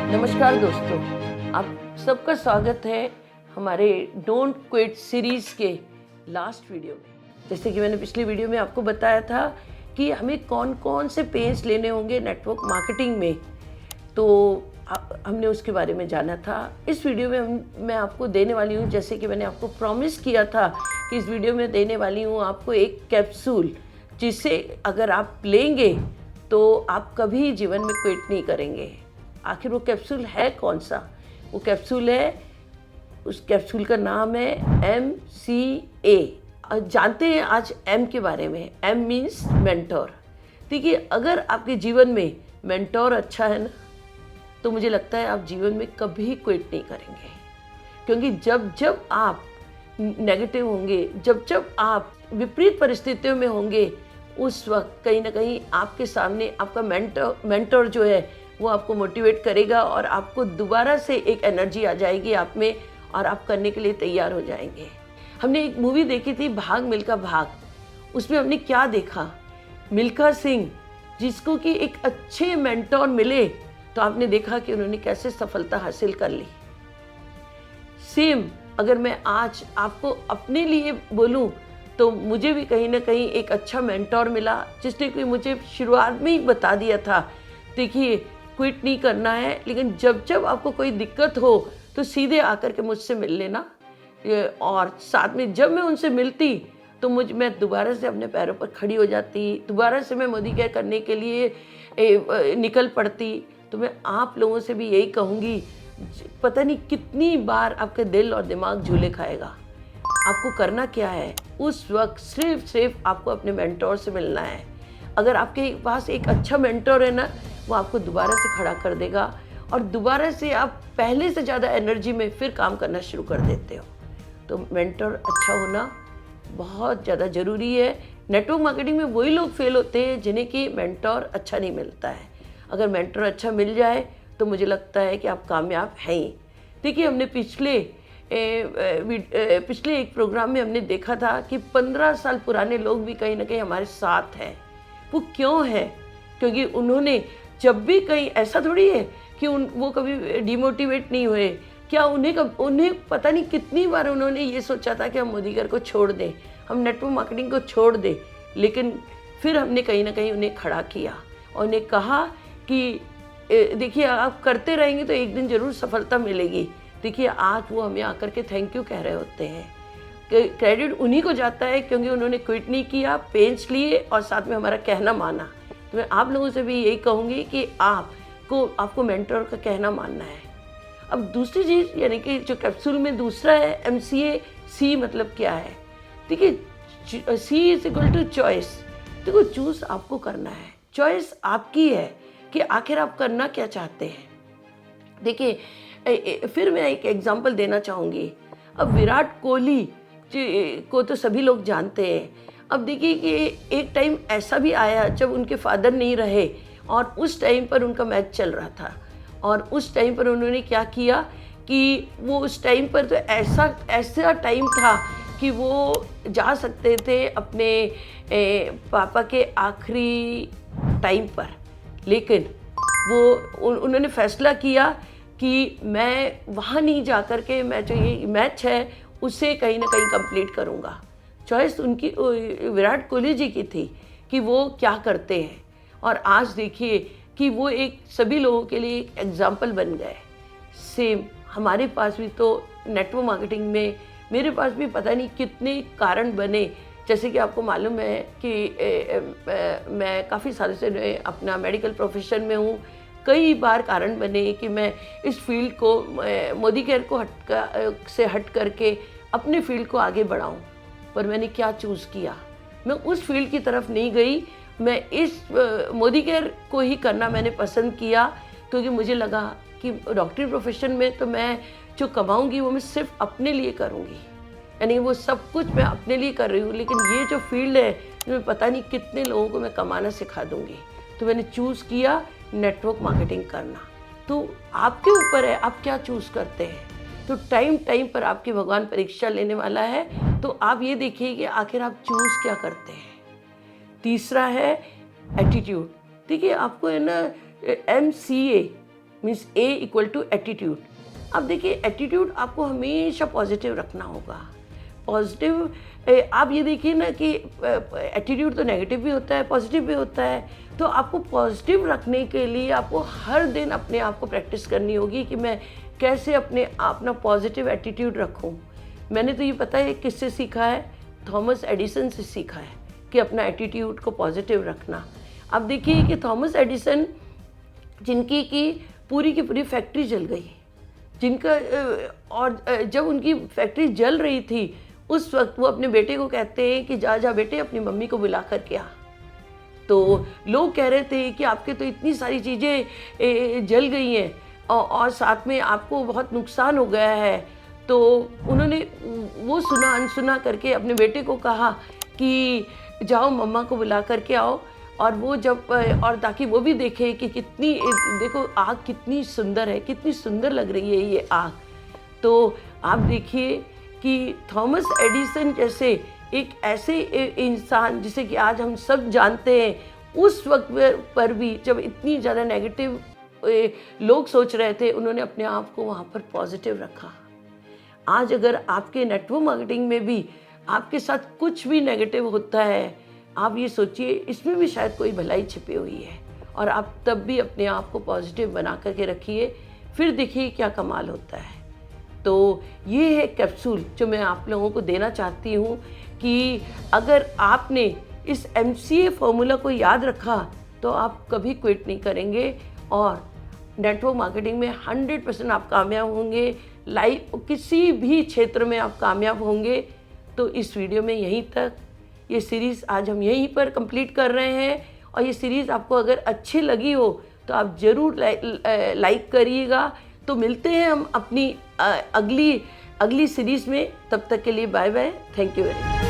नमस्कार दोस्तों, आप सबका स्वागत है हमारे डोंट क्विट सीरीज़ के लास्ट वीडियो में। जैसे कि मैंने पिछली वीडियो में आपको बताया था कि हमें कौन कौन से पेन्स लेने होंगे नेटवर्क मार्केटिंग में, तो हमने उसके बारे में जाना था। इस वीडियो में मैं आपको देने वाली हूँ, जैसे कि मैंने आपको प्रॉमिस किया था कि इस वीडियो में देने वाली हूँ आपको एक कैप्सूल, जिसे अगर आप लेंगे तो आप कभी जीवन में क्विट नहीं करेंगे। आखिर वो कैप्सूल है कौन सा? वो कैप्सूल है, उस कैप्सूल का नाम है MCA। जानते हैं आज M के बारे में। M means mentor. देखिए, अगर आपके जीवन में मेंटोर अच्छा है ना, तो मुझे लगता है आप जीवन में कभी क्विट नहीं करेंगे। क्योंकि जब जब आप नेगेटिव होंगे, जब जब आप विपरीत परिस्थितियों में होंगे, उस वक्त कहीं ना कहीं आपके सामने आपका मेंटोर जो है वो आपको मोटिवेट करेगा और आपको दोबारा से एक एनर्जी आ जाएगी आप में और आप करने के लिए तैयार हो जाएंगे। हमने एक मूवी देखी थी, भाग मिल्खा भाग। उसमें हमने क्या देखा? मिल्खा सिंह, जिसको कि एक अच्छे मेंटोर मिले तो आपने देखा कि उन्होंने कैसे सफलता हासिल कर ली। सेम अगर मैं आज आपको अपने लिए बोलूं तो मुझे भी कहीं ना कहीं एक अच्छा मेंटोर मिला, जिसने कि मुझे शुरुआत में ही बता दिया था, देखिए क्विट नहीं करना है, लेकिन जब जब आपको कोई दिक्कत हो तो सीधे आकर के मुझसे मिल लेना। और साथ में जब मैं उनसे मिलती तो मैं दोबारा से अपने पैरों पर खड़ी हो जाती, दोबारा से मैं मोदी केयर करने के लिए निकल पड़ती। तो मैं आप लोगों से भी यही कहूँगी, पता नहीं कितनी बार आपके दिल और दिमाग झूले खाएगा। आपको करना क्या है, उस वक्त सिर्फ आपको अपने मेंटोर से मिलना है। अगर आपके पास एक अच्छा मेंटोर है ना, वो आपको दोबारा से खड़ा कर देगा और दोबारा से आप पहले से ज़्यादा एनर्जी में फिर काम करना शुरू कर देते हो। तो मेंटोर अच्छा होना बहुत ज़्यादा ज़रूरी है। नेटवर्क मार्केटिंग में वही लोग फेल होते हैं जिन्हें कि मेंटोर अच्छा नहीं मिलता है। अगर मेंटोर अच्छा मिल जाए तो मुझे लगता है कि आप कामयाब हैं ही। देखिए, हमने पिछले एक प्रोग्राम में हमने देखा था कि 15 साल पुराने लोग भी कहीं ना कहीं हमारे साथ हैं। वो क्यों है? क्योंकि उन्होंने जब भी कहीं, ऐसा थोड़ी है कि वो कभी डिमोटिवेट नहीं हुए। क्या उन्हें पता नहीं कितनी बार उन्होंने ये सोचा था कि हम मोदी केयर को छोड़ दें, हम नेटवर्क मार्केटिंग को छोड़ दें, लेकिन फिर हमने कहीं ना कहीं उन्हें खड़ा किया और उन्हें कहा कि देखिए, आप करते रहेंगे तो एक दिन ज़रूर सफलता मिलेगी। देखिए, आज वो हमें आकर के थैंक यू कह रहे होते हैं। क्रेडिट उन्हीं को जाता है क्योंकि उन्होंने क्विट नहीं किया, पेन्स लिए और साथ में हमारा कहना माना। तो मैं आप लोगों से भी यही कहूँगी कि आपको मेंटोर का कहना मानना है। अब दूसरी चीज़, यानी कि जो कैप्सूल में दूसरा है MCA, C मतलब क्या है? देखिए, C = चॉइस। देखो, चूज़ आपको करना है, चॉइस आपकी है कि आखिर आप करना क्या चाहते हैं। देखिए, फिर मैं एक एग्जांपल देना चाहूँगी। अब विराट कोहली को तो सभी लोग जानते हैं। अब देखिए कि एक टाइम ऐसा भी आया जब उनके फादर नहीं रहे और उस टाइम पर उनका मैच चल रहा था, और उस टाइम पर उन्होंने क्या किया कि वो उस टाइम पर तो ऐसा टाइम था कि वो जा सकते थे अपने पापा के आखिरी टाइम पर, लेकिन उन्होंने फैसला किया कि मैं वहाँ नहीं जा कर के, मैं जो ये मैच है उसे कहीं ना कहीं कंप्लीट करूँगा। चॉइस उनकी, विराट कोहली जी की थी कि वो क्या करते हैं, और आज देखिए कि वो एक सभी लोगों के लिए एक एग्जाम्पल बन गए। सेम हमारे पास भी तो नेटवर्क मार्केटिंग में, मेरे पास भी पता नहीं कितने कारण बने। जैसे कि आपको मालूम है कि मैं काफ़ी सालों से अपना मेडिकल प्रोफेशन में हूँ। कई बार कारण बने कि मैं इस फील्ड को, मोदी केयर को हट करके अपने फील्ड को आगे बढ़ाऊँ, पर मैंने क्या चूज़ किया? मैं उस फील्ड की तरफ नहीं गई, मैं इस मोदी केयर को ही करना मैंने पसंद किया, क्योंकि मुझे लगा कि डॉक्टरी प्रोफेशन में तो मैं जो कमाऊँगी वो मैं सिर्फ अपने लिए करूँगी, यानी वो सब कुछ मैं अपने लिए कर रही हूँ, लेकिन ये जो फील्ड है इसमें पता नहीं कितने लोगों को मैं कमाना सिखा दूँगी। तो मैंने चूज़ किया नेटवर्क मार्केटिंग करना। तो आपके ऊपर है आप क्या चूज़ करते हैं। तो टाइम पर आपकी भगवान परीक्षा लेने वाला है, तो आप ये देखिए कि आखिर आप चूज़ क्या करते हैं। तीसरा है एटीट्यूड। देखिए, आपको है ना MCA means A equal to attitude. अब देखिए एटीट्यूड आपको हमेशा पॉजिटिव रखना होगा। पॉजिटिव आप ये देखिए ना कि एटीट्यूड तो नेगेटिव भी होता है, पॉजिटिव भी होता है। तो आपको पॉजिटिव रखने के लिए आपको हर दिन अपने आप को प्रैक्टिस करनी होगी कि मैं कैसे अपना पॉजिटिव एटीट्यूड रखूं। मैंने तो ये पता है किससे सीखा है, थॉमस एडिसन से सीखा है कि अपना एटीट्यूड को पॉजिटिव रखना। अब देखिए कि थॉमस एडिसन जिनकी की पूरी फैक्ट्री जल गई, जिनका और जब उनकी फैक्ट्री जल रही थी उस वक्त वो अपने बेटे को कहते हैं कि जा बेटे अपनी मम्मी को बुला कर के आ। तो लोग कह रहे थे कि आपके तो इतनी सारी चीज़ें जल गई हैं और साथ में आपको बहुत नुकसान हो गया है। तो उन्होंने वो सुना अनसुना करके अपने बेटे को कहा कि जाओ मम्मा को बुला करके आओ। और वो जब और ताकि वो भी देखे कि कितनी, देखो आग कितनी सुंदर है, कितनी सुंदर लग रही है ये आग। तो आप देखिए कि थॉमस एडिसन जैसे एक ऐसे इंसान जिसे कि आज हम सब जानते हैं, उस वक्त पर भी जब इतनी ज़्यादा नेगेटिव लोग सोच रहे थे, उन्होंने अपने आप को वहाँ पर पॉजिटिव रखा। आज अगर आपके नेटवर्क मार्केटिंग में भी आपके साथ कुछ भी नेगेटिव होता है, आप ये सोचिए इसमें भी शायद कोई भलाई छिपी हुई है, और आप तब भी अपने आप को पॉजिटिव बना करके रखिए, फिर देखिए क्या कमाल होता है। तो ये है कैप्सूल जो मैं आप लोगों को देना चाहती हूँ कि अगर आपने इस MCA फॉर्मूला को याद रखा तो आप कभी क्विट नहीं करेंगे और नेटवर्क मार्केटिंग में 100% आप कामयाब होंगे। लाइफ किसी भी क्षेत्र में आप कामयाब होंगे। तो इस वीडियो में यहीं तक, ये सीरीज़ आज हम यहीं पर कंप्लीट कर रहे हैं। और ये सीरीज़ आपको अगर अच्छी लगी हो तो आप ज़रूर लाइक करिएगा। तो मिलते हैं हम अपनी अगली सीरीज़ में। तब तक के लिए bye bye, thank you very much.